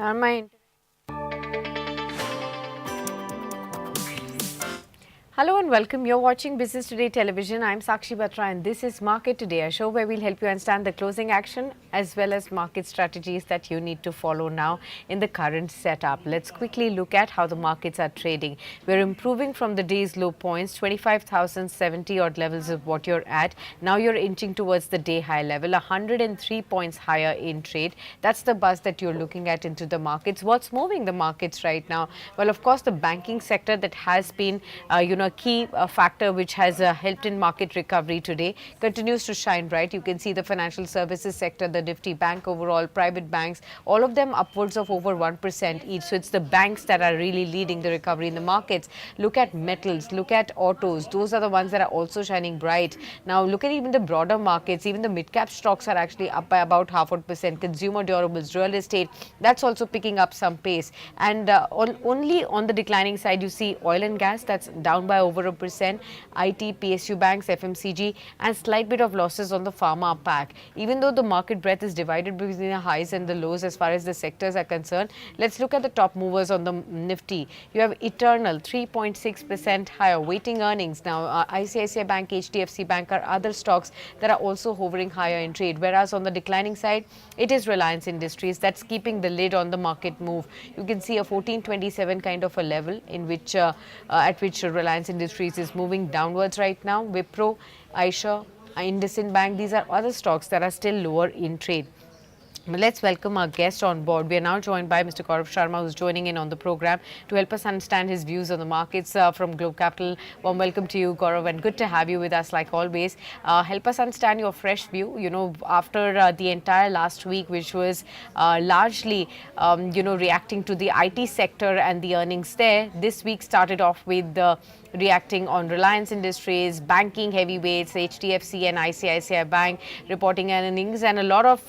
My Hello and welcome. You're watching Business Today Television. I'm Sakshi Batra and this is Market Today, a show where we'll help you understand the closing action as well as market strategies that you need to follow now in the current setup. Let's quickly look at how the markets are trading. We're improving from the day's low points, 25,070 odd levels of what you're at. Now you're inching towards the day high level, 103 points higher in trade. That's the buzz that you're looking at into the markets. What's moving the markets right now? Well, of course, the banking sector that has been, a key factor which has helped in market recovery today continues to shine bright. You can see the financial services sector, the Nifty Bank overall, private banks, all of them upwards of over 1% each. So it's the banks that are really leading the recovery in the markets. Look at metals, look at autos. Those are the ones that are also shining bright. Now look at even the broader markets. Even the mid-cap stocks are actually up by about 0.5%. Consumer durables, real estate, that's also picking up some pace. And only on the declining side, you see oil and gas, that's down by over 1%, IT, PSU banks, FMCG, and slight bit of losses on the pharma pack. Even though the market breadth is divided between the highs and the lows as far as the sectors are concerned, let's look at the top movers on the Nifty. You have Eternal, 3.6% higher, waiting earnings. Now, ICICI Bank, HDFC Bank are other stocks that are also hovering higher in trade. Whereas on the declining side, it is Reliance Industries that's keeping the lid on the market move. You can see a 1427 kind of a level in which at which Reliance Industries is moving downwards right now. Wipro, Eicher, IndusInd Bank, these are other stocks that are still lower in trade. Let's welcome our guest on board. We are now joined by Mr. Gaurav Sharma, who's joining in on the program to help us understand his views on the markets from Globe Capital. Warm welcome to you, Gaurav, and good to have you with us like always. Help us understand your fresh view, after the entire last week, which was largely, reacting to the IT sector and the earnings there. This week started off with reacting on Reliance Industries, banking heavyweights, HDFC and ICICI Bank reporting earnings, and a lot of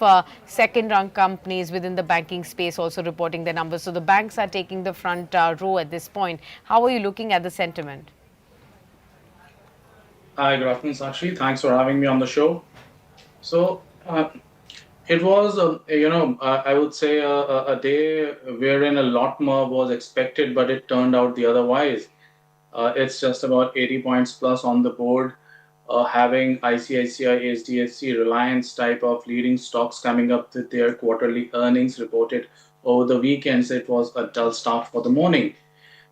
second-run companies within the banking space also reporting their numbers. So the banks are taking the front row at this point. How are you looking at the sentiment? Hi, good afternoon, Sakshi. Thanks for having me on the show. So, it was, I would say a day wherein a lot more was expected, but it turned out the otherwise. It's just about 80 points plus on the board, having ICICI, HDFC, Reliance type of leading stocks coming up with their quarterly earnings reported over the weekends. It was a dull start for the morning.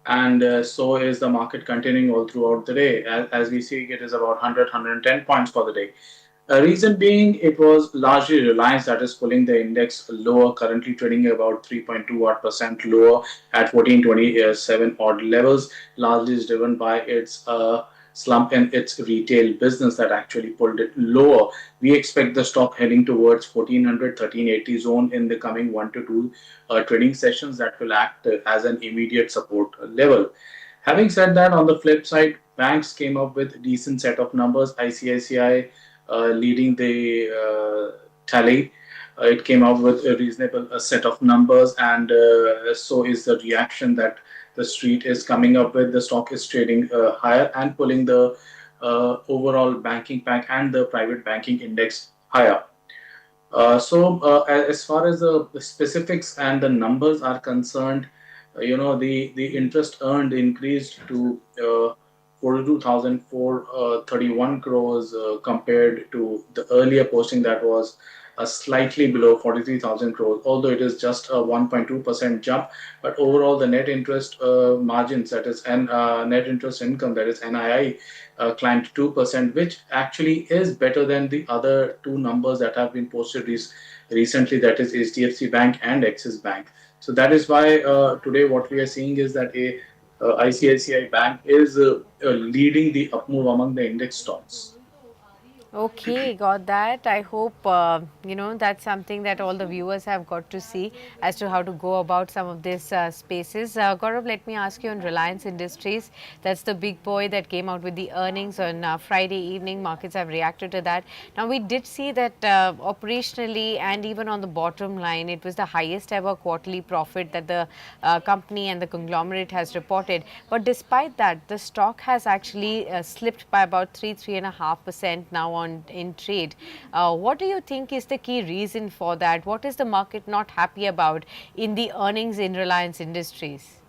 And so is the market continuing all throughout the day. As we see, it is about 100, points for the day. Reason being, it was largely Reliance that is pulling the index lower, currently trading about 3.2 odd percent lower at 1427 odd levels. Largely is driven by its slump in its retail business that actually pulled it lower. We expect the stock heading towards 1400, 1380 zone in the coming 1 to 2 trading sessions that will act as an immediate support level. Having said that, on the flip side, banks came up with a decent set of numbers. ICICI leading the tally. It came out with a reasonable set of numbers, and so is the reaction that the street is coming up with. The stock is trading higher and pulling the overall banking pack and the private banking index higher. As far as the specifics and the numbers are concerned, the interest earned increased to 42,431 crores compared to the earlier posting that was slightly below 43,000 crores, although it is just a 1.2% jump. But overall, the net interest margins, that is, and net interest income, that is NII, climbed 2%, which actually is better than the other two numbers that have been posted recently, that is HDFC Bank and Axis Bank. So that is why today what we are seeing is that ICICI Bank is leading the up move among the index stocks. Okay, got that. I hope, that's something that all the viewers have got to see as to how to go about some of these spaces. Gaurav, let me ask you on Reliance Industries. That's the big boy that came out with the earnings on Friday evening. Markets have reacted to that. Now, we did see that operationally and even on the bottom line, it was the highest ever quarterly profit that the company and the conglomerate has reported. But despite that, the stock has actually slipped by about 3.5% now on in trade. What do you think is the key reason for that? What is the market not happy about in the earnings in Reliance Industries?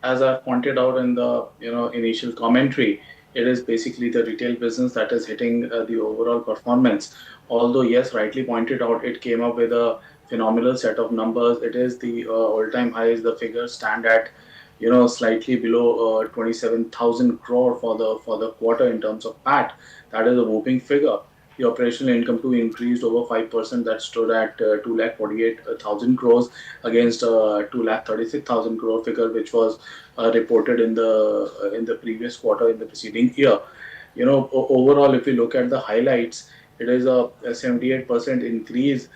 As I pointed out in the initial commentary, it is basically the retail business that is hitting the overall performance. Although yes, rightly pointed out, it came up with a phenomenal set of numbers. It is the all-time highs. The figures stand at slightly below 27,000 crore for the quarter in terms of PAT. That is a whopping figure. The operational income too increased over 5%. That stood at 2,48,000 crores against 2,36,000 crore figure, which was reported in the previous quarter in the preceding year. Overall, if you look at the highlights, it is a 78% increase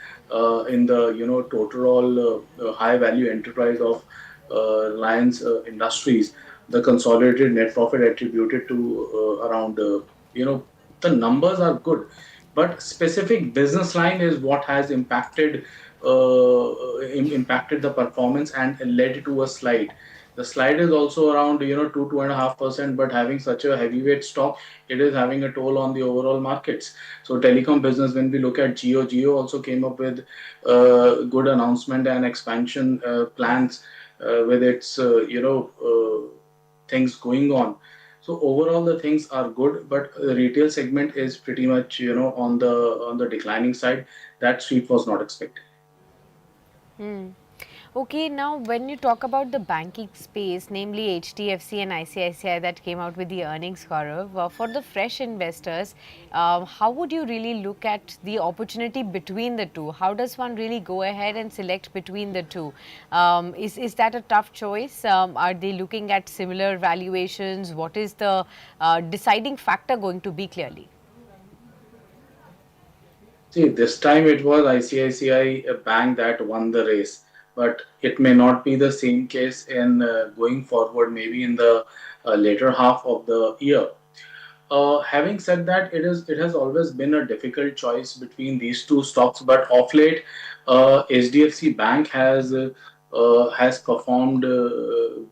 in the total high value enterprise of Reliance Industries. The consolidated net profit attributed to around you know the numbers are good, but specific business line is what has impacted the performance and led to a slide. The slide is also around 2.5%, but having such a heavyweight stock, it is having a toll on the overall markets. So telecom business, when we look at Geo also came up with good announcement and expansion plans with its things going on. So overall, the things are good, but the retail segment is pretty much on the declining side. That sweep was not expected. Hmm. Okay, now when you talk about the banking space, namely HDFC and ICICI that came out with the earnings, Gaurav, for the fresh investors, how would you really look at the opportunity between the two? How does one really go ahead and select between the two? Is that a tough choice? Are they looking at similar valuations? What is the deciding factor going to be clearly? See, this time it was ICICI Bank that won the race, but it may not be the same case in going forward, maybe in the later half of the year. Having said that, it has always been a difficult choice between these two stocks, but of late, HDFC Bank has performed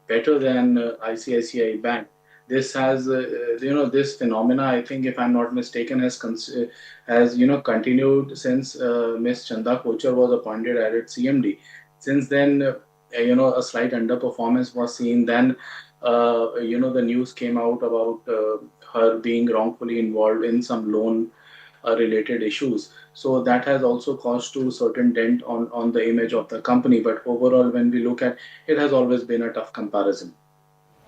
better than ICICI Bank. This has this phenomena. I think, if I'm not mistaken, has continued since Miss Chanda Kochar was appointed as its CMD. Since then, a slight underperformance was seen. Then the news came out about her being wrongfully involved in some loan related issues. So that has also caused to certain dent on the image of the company. But overall, when we look at it, has always been a tough comparison.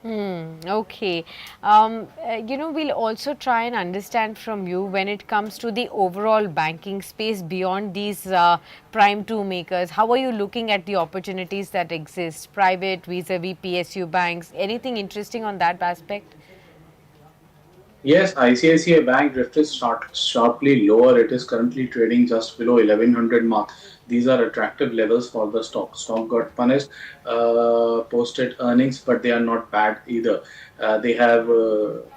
Okay. We'll also try and understand from you when it comes to the overall banking space beyond these prime two makers. How are you looking at the opportunities that exist, private vis-a-vis PSU banks? Anything interesting on that aspect? Yes, ICICI Bank drifted sharply lower. It is currently trading just below 1100 mark. These are attractive levels for the stock. Stock got punished, posted earnings, but they are not bad either. They have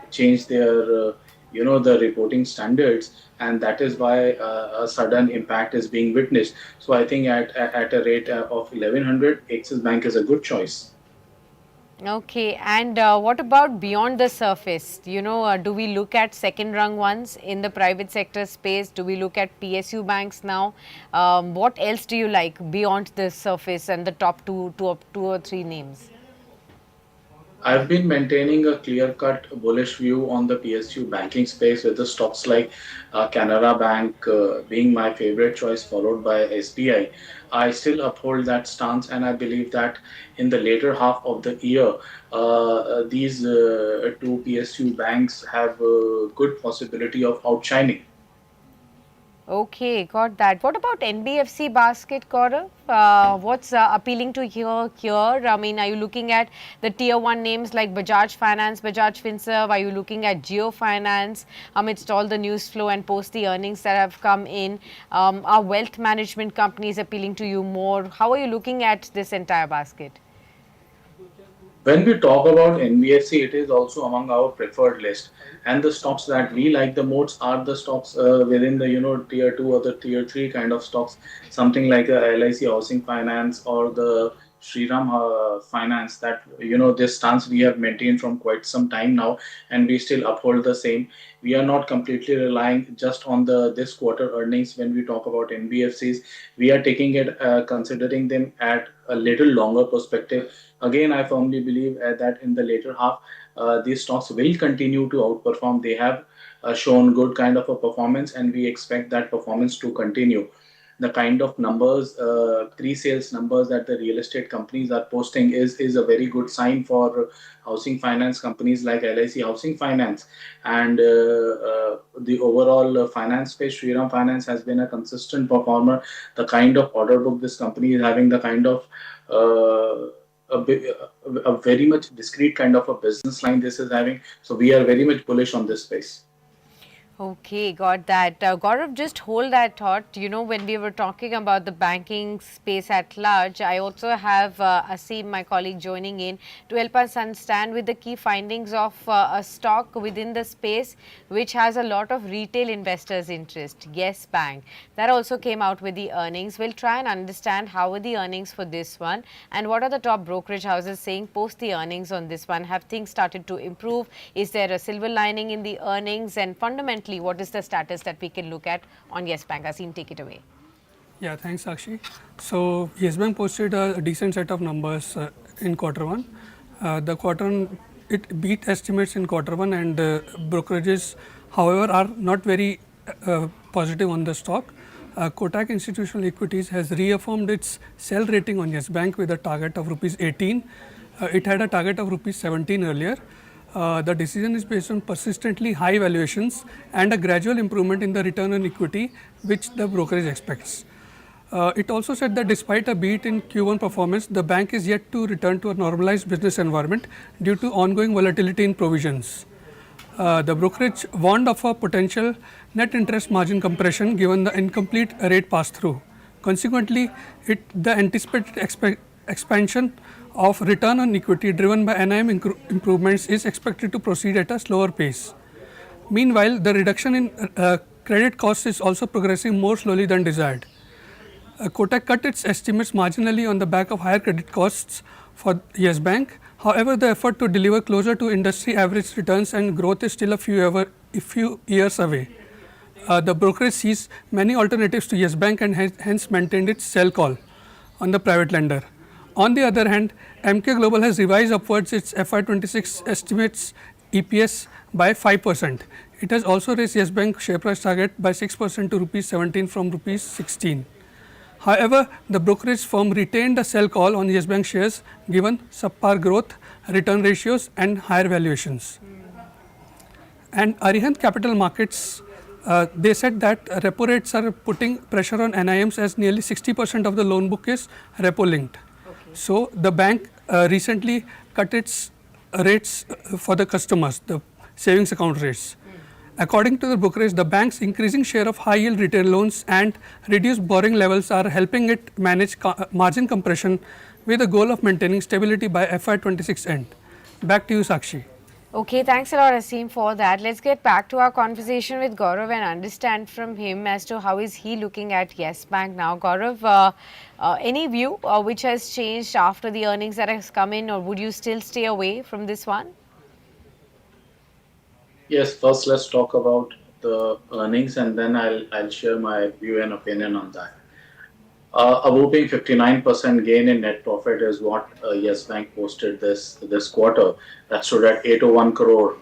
changed their, the reporting standards, and that is why a sudden impact is being witnessed. So I think at a rate of 1100, Axis Bank is a good choice. Okay, and what about beyond the surface? Do we look at second rung ones in the private sector space? Do we look at PSU banks now? What else do you like beyond the surface and the top two or three names? I've been maintaining a clear-cut bullish view on the PSU banking space with the stocks like Canara Bank being my favorite choice, followed by SBI. I still uphold that stance, and I believe that in the later half of the year, these two PSU banks have a good possibility of outshining. Okay, got that. What about NBFC basket, Gaurav? What's appealing to here? I mean, are you looking at the tier one names like Bajaj Finance, Bajaj Finserv? Are you looking at Geo Finance amidst all the news flow and post the earnings that have come in? Are wealth management companies appealing to you more? How are you looking at this entire basket? When we talk about NBFC, it is also among our preferred list. And the stocks that we like the most are the stocks within the tier two or the tier three kind of stocks, something like a LIC Housing Finance or the Shriram Finance, that this stance we have maintained from quite some time now, and we still uphold the same. We are not completely relying just on the this quarter earnings when we talk about NBFCs. We are taking it, considering them at a little longer perspective. Again, I firmly believe that in the later half, these stocks will continue to outperform. They have shown good kind of a performance, and we expect that performance to continue. The kind of numbers, pre-sales numbers that the real estate companies are posting is a very good sign for housing finance companies like LIC Housing Finance, and the overall finance space. Shriram Finance has been a consistent performer. The kind of order book this company is having, the kind of a very much discrete kind of a business line this is having. So we are very much bullish on this space. Okay, got that. Gaurav, just hold that thought. When we were talking about the banking space at large, I also have Asim, my colleague, joining in to help us understand with the key findings of a stock within the space which has a lot of retail investors' interest. Yes Bank. That also came out with the earnings. We'll try and understand how are the earnings for this one and what are the top brokerage houses saying post the earnings on this one. Have things started to improve? Is there a silver lining in the earnings? And fundamentally, what is the status that we can look at on Yes Bank? Asim, take it away. Yeah, thanks, Sakshi. So, Yes Bank posted a decent set of numbers in quarter one. It beat estimates in quarter one, and brokerages, however, are not very positive on the stock. Kotak Institutional Equities has reaffirmed its sell rating on Yes Bank with a target of rupees 18. It had a target of rupees 17 earlier. The decision is based on persistently high valuations and a gradual improvement in the return on equity, which the brokerage expects. It also said that despite a beat in Q1 performance, the bank is yet to return to a normalized business environment due to ongoing volatility in provisions. The brokerage warned of a potential net interest margin compression given the incomplete rate pass-through. Consequently, the anticipated expansion of return on equity driven by NIM improvements is expected to proceed at a slower pace. Meanwhile, the reduction in credit costs is also progressing more slowly than desired. Kotak cut its estimates marginally on the back of higher credit costs for Yes Bank. However, the effort to deliver closer to industry average returns and growth is still a few years away. The brokerage sees many alternatives to Yes Bank and hence maintained its sell call on the private lender. On the other hand, MK Global has revised upwards its FY26 estimates EPS by 5%. It has also raised Yes Bank share price target by 6% to rupees 17 from rupees 16. However, the brokerage firm retained a sell call on Yes Bank shares given subpar growth, return ratios and higher valuations. And Arihant Capital Markets, they said that repo rates are putting pressure on NIMs as nearly 60% of the loan book is repo linked. So, the bank recently cut its rates for the customers, the savings account rates. According to the brokerage, the bank's increasing share of high yield retail loans and reduced borrowing levels are helping it manage margin compression with the goal of maintaining stability by FY26 end. Back to you, Sakshi. Okay, thanks a lot, Asim, for that. Let's get back to our conversation with Gaurav and understand from him as to how is he looking at Yes Bank now. Gaurav, any view which has changed after the earnings that has come in, or would you still stay away from this one? Yes, first let's talk about the earnings, and then I'll share my view and opinion on that. A whopping 59% gain in net profit is what Yes Bank posted this quarter. That stood at 801 crore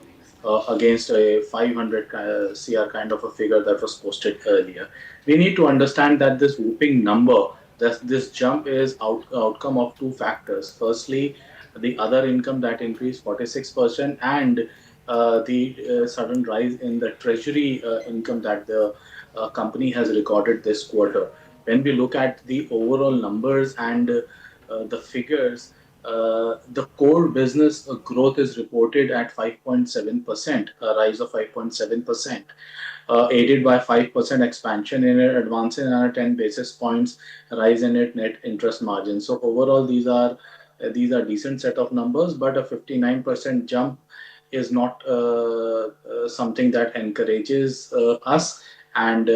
against a 500 CR kind of a figure that was posted earlier. We need to understand that this whooping number, this jump is outcome of two factors. Firstly, the other income that increased 46%, and the sudden rise in the treasury income that the company has recorded this quarter. When we look at the overall numbers and the figures, the core business growth is reported at 5.7%, a rise of 5.7%, aided by 5% expansion in it, advance in our 10 basis points, rise in it net interest margin. So overall, these are decent set of numbers, but a 59% jump is not something that encourages us, and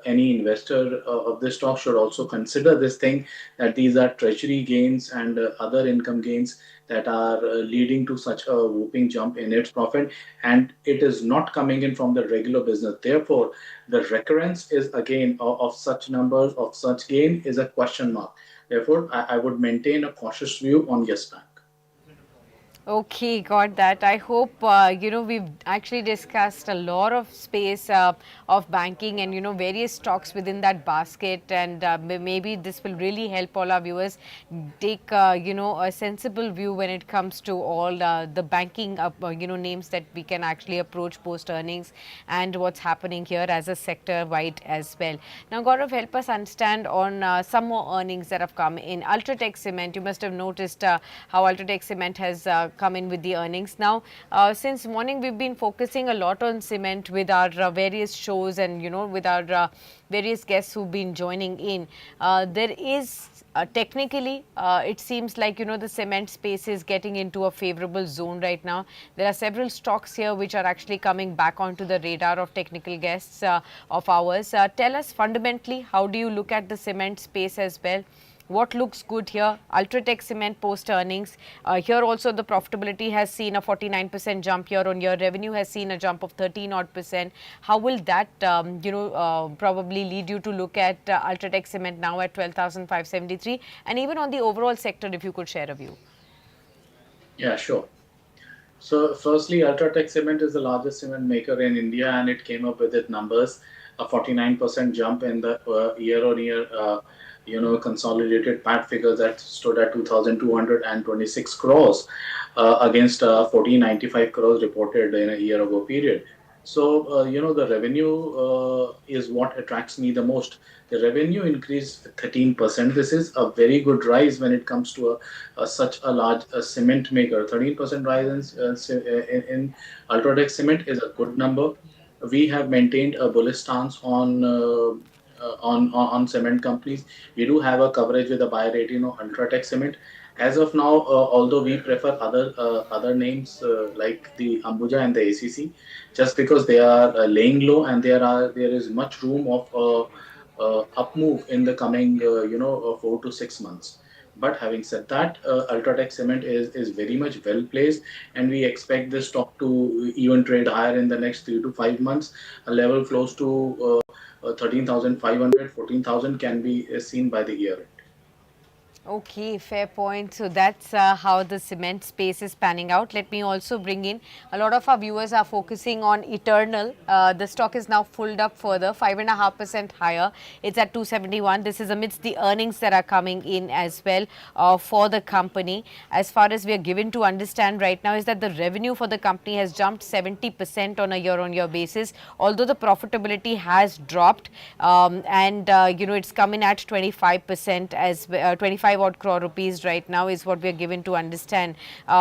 any investor of this stock should also consider this thing, that these are treasury gains and other income gains that are leading to such a whooping jump in its profit, and it is not coming in from the regular business. Therefore, the recurrence is again of such numbers, of such gain, is a question mark. Therefore, I would maintain a cautious view on Yes Bank. Okay, got that. I hope, we've actually discussed a lot of space of banking and, various stocks within that basket. And maybe this will really help all our viewers take, a sensible view when it comes to all the banking, names that we can actually approach post earnings and what's happening here as a sector wide as well. Now, Gaurav, help us understand on some more earnings that have come in. Ultratech Cement, you must have noticed how Ultratech Cement has come in with the earnings. Now, since morning, we've been focusing a lot on cement with our various shows and, with our various guests who've been joining in. There is technically, it seems like, the cement space is getting into a favorable zone right now. There are several stocks here which are actually coming back onto the radar of technical guests of ours. Tell us fundamentally, how do you look at the cement space as well? What looks good here? Ultratech Cement post earnings. Here also the profitability has seen a 49% jump year on year. Revenue has seen a jump of 13 odd percent. How will that, probably lead you to look at Ultratech Cement now at 12,573? And even on the overall sector, if you could share a view. Yeah, sure. So, firstly, Ultratech Cement is the largest cement maker in India, and it came up with its numbers, a 49% jump in the year-on-year, consolidated PAT figures that stood at 2,226 crores against 1,495 crores reported in a year ago period. So, the revenue is what attracts me the most. The revenue increased 13%. This is a very good rise when it comes to such a large cement maker. 13% rise in Ultratech Cement is a good number. We have maintained a bullish stance on cement companies. We do have a coverage with a buy rating of Ultratech Cement. As of now, although we prefer other names like the Ambuja and the ACC, just because they are laying low and there is much room of up move in the coming 4 to 6 months. But having said that, Ultratech Cement is very much well placed, and we expect this stock to even trade higher in the next 3 to 5 months. A level close to 13,500, 14,000 can be seen by the year end. Okay, fair point. So that's how the cement space is panning out. Let me also bring in, a lot of our viewers are focusing on Eternal. The stock is now pulled up further, 5.5% higher. It's at 271. This is amidst the earnings that are coming in as well for the company. As far as we are given to understand right now is that the revenue for the company has jumped 70% on a year-on-year basis, although the profitability has dropped, and it's come in at 25% as 25 odd crore rupees right now is what we are given to understand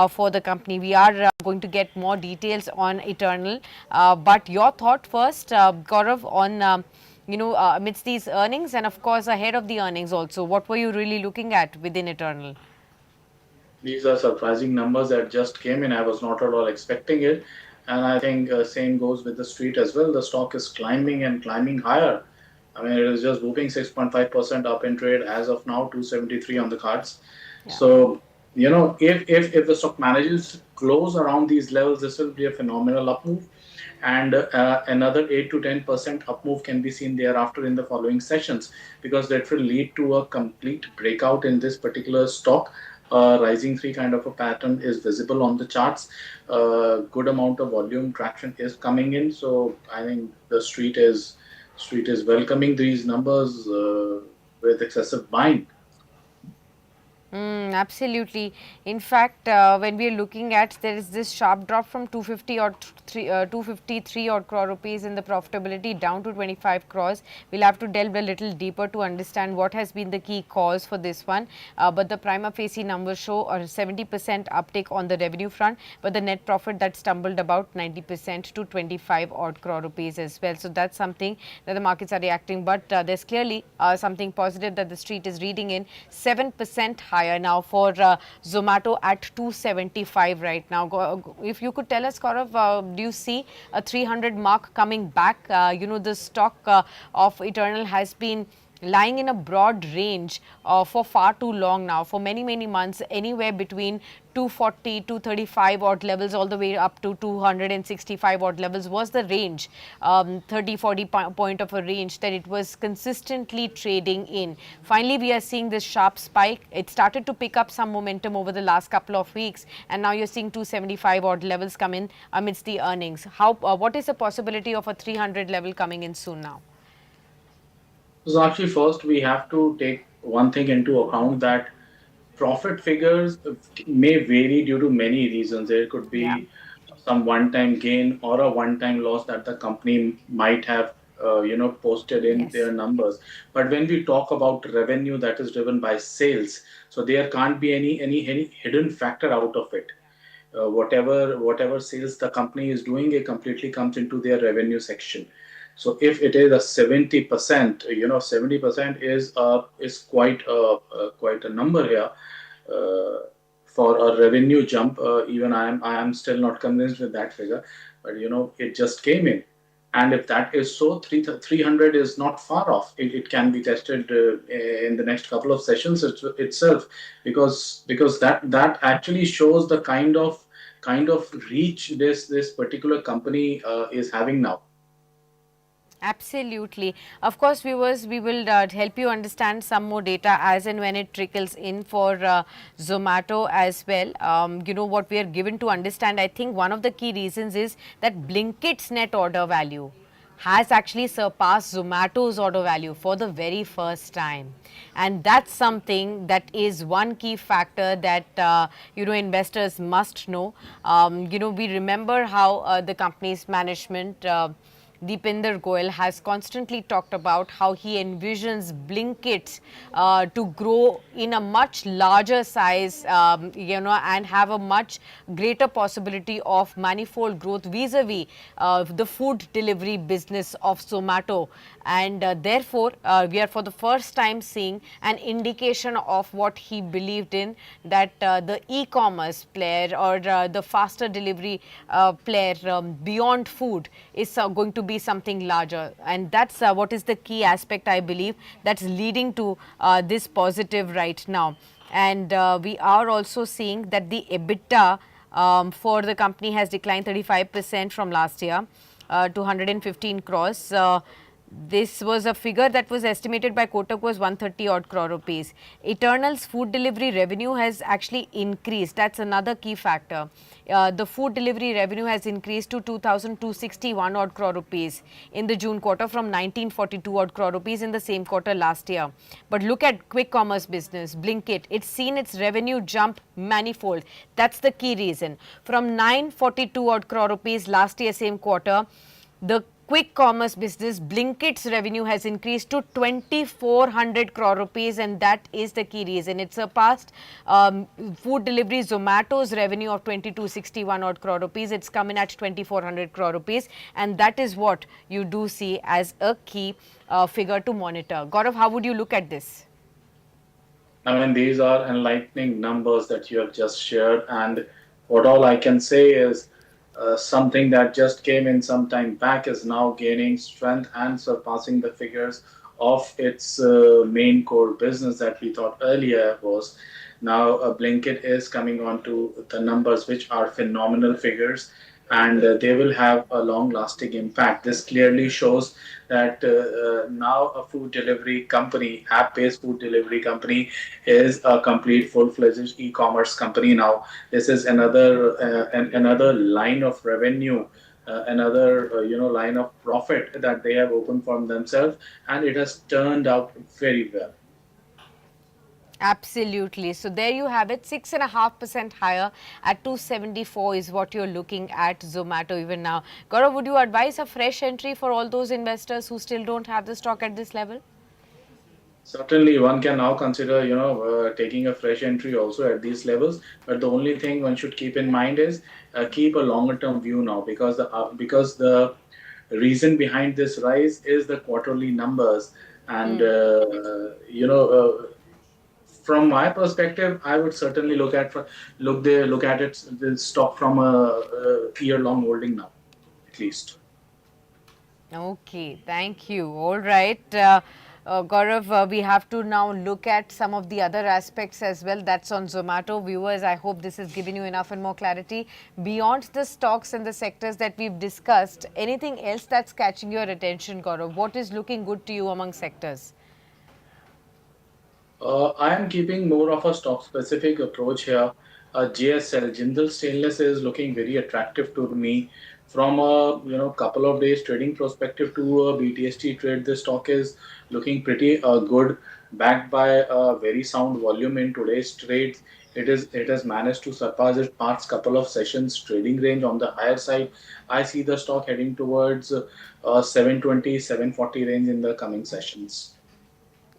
for the company. We are going to get more details on Eternal, but your thought first, Gaurav, on amidst these earnings and of course ahead of the earnings also, what were you really looking at within Eternal? These are surprising numbers that just came in. I was not at all expecting it. And I think same goes with the street as well. The stock is climbing and climbing higher. I mean, it is just whooping 6.5% up in trade as of now, 273 on the cards. Yeah. So, if the stock manages to close around these levels, this will be a phenomenal up move. And another 8 to 10% up move can be seen thereafter in the following sessions, because that will lead to a complete breakout in this particular stock. Rising three kind of a pattern is visible on the charts. Good amount of volume traction is coming in. So I think the street is welcoming these numbers with excessive buying. Absolutely. In fact, when we are looking at, there is this sharp drop from 253 odd crore rupees in the profitability down to 25 crores. We'll have to delve a little deeper to understand what has been the key cause for this one. But the prima facie numbers show a 70% uptick on the revenue front, but the net profit that stumbled about 90% to 25 odd crore rupees as well. So that's something that the markets are reacting. But there's clearly something positive that the street is reading in. 7% higher higher now for Zomato at 275 right now. If you could tell us, Gaurav, do you see a 300 mark coming back? The stock of Eternal has been lying in a broad range for far too long now, for many months, anywhere between 240, 235 odd levels all the way up to 265 odd levels was the range, 30, 40 point of a range that it was consistently trading in. Finally, we are seeing this sharp spike. It started to pick up some momentum over the last couple of weeks, and now you're seeing 275 odd levels come in amidst the earnings. What is the possibility of a 300 level coming in soon now? So actually, first we have to take one thing into account, that profit figures may vary due to many reasons. There could Yeah. be some one-time gain or a one-time loss that the company might have, posted in Yes. their numbers. But when we talk about revenue that is driven by sales, so there can't be any hidden factor out of it. Whatever sales the company is doing, it completely comes into their revenue section. So if it is a 70%, 70% is quite a number here uh, for a revenue jump. Even I am still not convinced with that figure, but it just came in. And if that is so, 300 is not far off. It can be tested in the next couple of sessions itself, because that actually shows the kind of reach this particular company is having now. Absolutely. Of course, viewers, we will help you understand some more data as and when it trickles in for Zomato as well. What we are given to understand, I think one of the key reasons is that Blinkit's net order value has actually surpassed Zomato's order value for the very first time. And that's something that is one key factor that, investors must know. We remember how the company's management, Deepinder Goyal, has constantly talked about how he envisions Blinkit to grow in a much larger size, and have a much greater possibility of manifold growth vis-a-vis the food delivery business of Zomato. And therefore, we are for the first time seeing an indication of what he believed in, that the e-commerce player or the faster delivery player beyond food is going to be something larger. And that's what is the key aspect, I believe, that's leading to this positive right now. And we are also seeing that the EBITDA for the company has declined 35% from last year to 115 crores. This was a figure that was estimated by Kotak was 130 odd crore rupees. Eternal's food delivery revenue has actually increased. That's another key factor. The food delivery revenue has increased to 2,261 odd crore rupees in the June quarter from 1942 odd crore rupees in the same quarter last year. But look at quick commerce business, Blinkit. It's seen its revenue jump manifold. That's the key reason. From 942 odd crore rupees last year same quarter, the quick commerce business Blinkit's revenue has increased to 2,400 crore rupees, and that is the key reason. It surpassed food delivery Zomato's revenue of 2,261 odd crore rupees. It's come in at 2,400 crore rupees, and that is what you do see as a key figure to monitor. Gaurav, how would you look at this? I mean, these are enlightening numbers that you have just shared, and what all I can say is something that just came in some time back is now gaining strength and surpassing the figures of its main core business that we thought earlier was. Now, Blinkit is coming on to the numbers, which are phenomenal figures, and they will have a long lasting impact. This clearly shows that now a food delivery company, app based food delivery company, is a complete full fledged e commerce company now. This is another line of revenue. Another line of profit that they have opened for themselves, and it has turned out very well. Absolutely. So there you have it, 6.5% higher at 274 is what you're looking at Zomato even now. Gaurav, would you advise a fresh entry for all those investors who still don't have the stock at this level? Certainly, one can now consider, taking a fresh entry also at these levels. But the only thing one should keep in mind is keep a longer term view now, because the reason behind this rise is the quarterly numbers, and from my perspective, I would certainly look at it the stock from a year long holding now, at least. Okay, thank you. All right. Gaurav, we have to now look at some of the other aspects as well. That's on Zomato. Viewers, I hope this has given you enough and more clarity. Beyond the stocks and the sectors that we've discussed, anything else that's catching your attention, Gaurav? What is looking good to you among sectors? I am keeping more of a stock specific approach here. JSL Jindal Stainless is looking very attractive to me from a couple of days trading perspective to a BTST trade. The stock is looking pretty good, backed by a very sound volume in today's trades. It has managed to surpass its past couple of sessions trading range on the higher side. I see the stock heading towards 720 range in the coming sessions.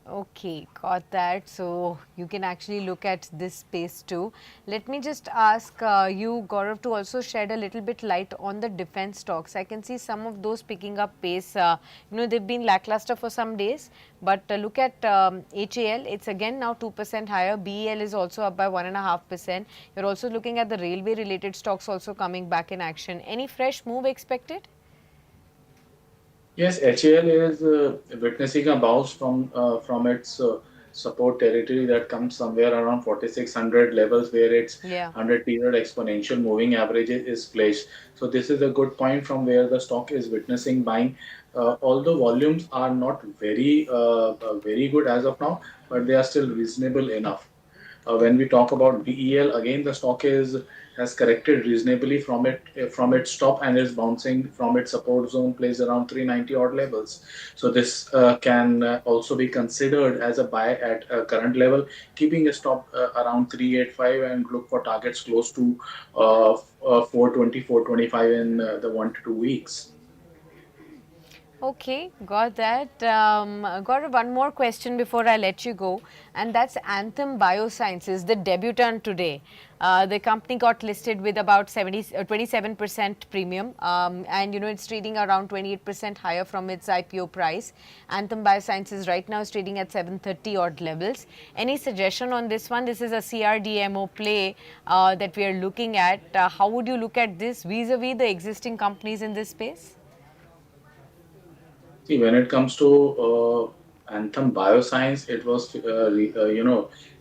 Okay, got that. So you can actually look at this space too. Let me just ask you, Gaurav, to also shed a little bit light on the defense stocks. I can see some of those picking up pace. They've been lackluster for some days, but look at HAL. It's again now 2% higher. BEL is also up by 1.5%. You're also looking at the railway related stocks also coming back in action. Any fresh move expected? Yes, HAL is witnessing a bounce from its support territory that comes somewhere around 4600 levels, where its Yeah. 100 period exponential moving average is placed. So this is a good point from where the stock is witnessing buying. Although volumes are not very good as of now, but they are still reasonable enough. When we talk about BEL, again the stock is has corrected reasonably from its top and is bouncing from its support zone place around 390 odd levels. So this can also be considered as a buy at current level, keeping a stop around 385 and look for targets close to 420, in the 1 to 2 weeks. Okay, got that. Got one more question before I let you go, and that's Anthem Biosciences, the debutant today. The company got listed with about 27% premium, and it's trading around 28% higher from its IPO price. Anthem Biosciences right now is trading at 730 odd levels. Any suggestion on this one? This is a CRDMO play that we are looking at. How would you look at this vis-a-vis the existing companies in this space? See, when it comes to Anthem Bioscience, it was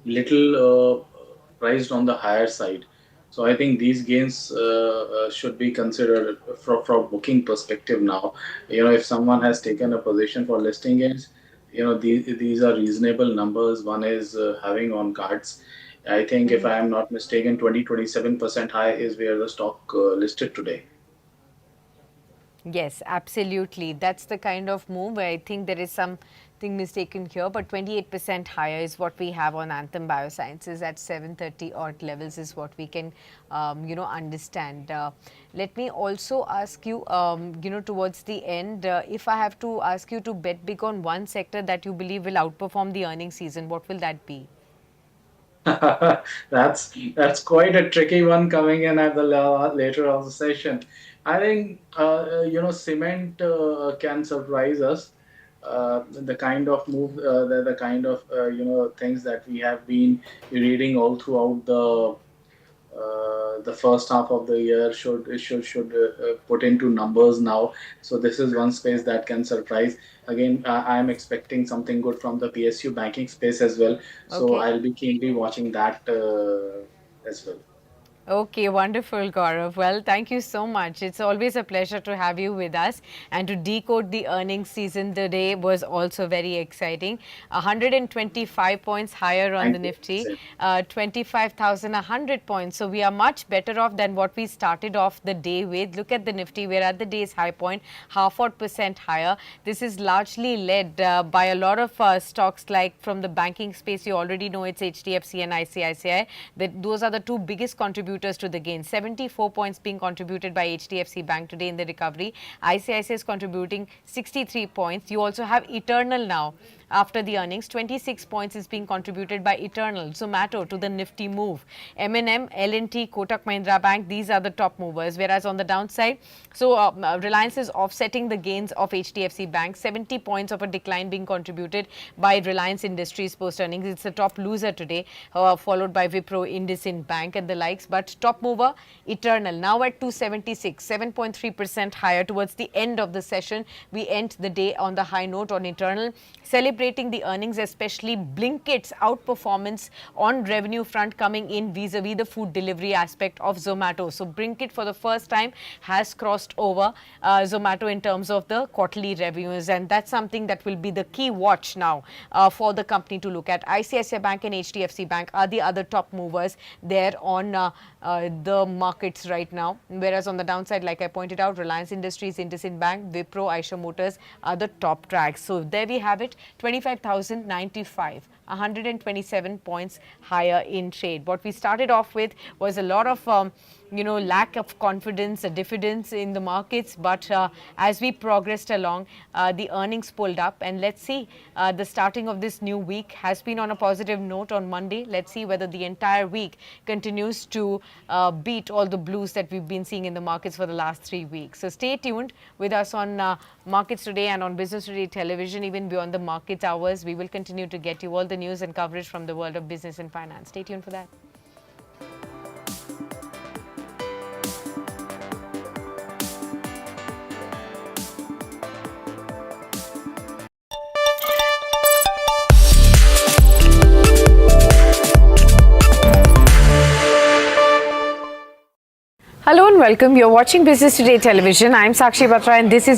little priced on the higher side. So I think these gains should be considered from booking perspective now. If someone has taken a position for listing gains, these are reasonable numbers. One is having on cards. I think if I am not mistaken, 27% high is where the stock listed today. Yes, absolutely. That's the kind of move where I think there is something mistaken here, but 28% higher is what we have on Anthem Biosciences at 730 odd levels is what we can, understand. Let me also ask you, towards the end, if I have to ask you to bet big on one sector that you believe will outperform the earnings season, what will that be? That's quite a tricky one coming in at the later of the session. I think cement can surprise us. The kind of move, the kind of things that we have been reading all throughout the first half of the year should put into numbers now. So this is one space that can surprise. Again, I am expecting something good from the PSU banking space as well. So Okay. I'll be keenly watching that as well. Okay, wonderful, Gaurav. Well, thank you so much. It's always a pleasure to have you with us and to decode the earnings season today was also very exciting. 125 points higher on the Thank you. Nifty, 25,100 points. So we are much better off than what we started off the day with. Look at the Nifty. We're at the day's high point, half odd percent higher. This is largely led by a lot of stocks like from the banking space. You already know it's HDFC and ICICI. Those are the two biggest contributors to the gain. 74 points being contributed by HDFC Bank today in the recovery. ICICI is contributing 63 points. You also have Eternal now after the earnings. 26 points is being contributed by Eternal, Zomato to the Nifty move. M&M, L&T, Kotak Mahindra Bank, these are the top movers. Whereas on the downside, Reliance is offsetting the gains of HDFC Bank. 70 points of a decline being contributed by Reliance Industries post earnings. It's the top loser today, followed by Wipro, IndusInd Bank and the likes. But top mover, Eternal, now at 276, 7.3% higher towards the end of the session. We end the day on the high note on Eternal, celebrating the earnings, especially Blinkit's outperformance on revenue front coming in vis-a-vis the food delivery aspect of Zomato. So Blinkit for the first time has crossed over Zomato in terms of the quarterly revenues, and that's something that will be the key watch now for the company to look at. ICICI Bank and HDFC Bank are the other top movers there on the markets right now. Whereas on the downside, like I pointed out, Reliance Industries, IndusInd Bank, Wipro, Eicher Motors are the top tracks. So there we have it, 25,095, 127 points higher in trade. What we started off with was a lot of lack of confidence, a diffidence in the markets, but as we progressed along, the earnings pulled up, and let's see, the starting of this new week has been on a positive note on Monday. Let's see whether the entire week continues to beat all the blues that we've been seeing in the markets for the last 3 weeks. So stay tuned with us on Markets Today and on Business Today Television. Even beyond the market hours, we will continue to get you all the news and coverage from the world of business and finance. Stay tuned for that. Hello and welcome. You're watching Business Today Television. I'm Sakshi Batra and this is